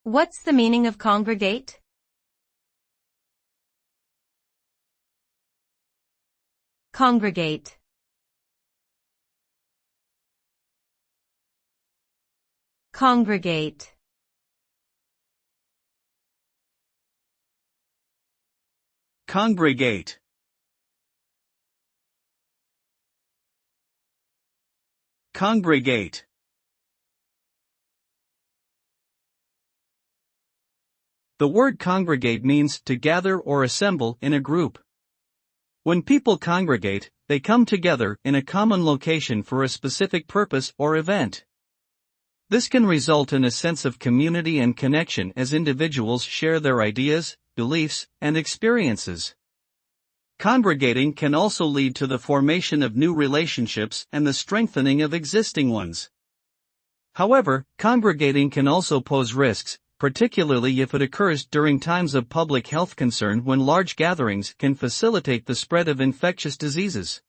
What's the meaning of congregate? Congregate. Congregate. Congregate. Congregate. The word congregate means to gather or assemble in a group. When people congregate, they come together in a common location for a specific purpose or event. This can result in a sense of community and connection as individuals share their ideas, beliefs, and experiences. Congregating can also lead to the formation of new relationships and the strengthening of existing ones. However, congregating can also pose risks, particularly if it occurs during times of public health concern when large gatherings can facilitate the spread of infectious diseases.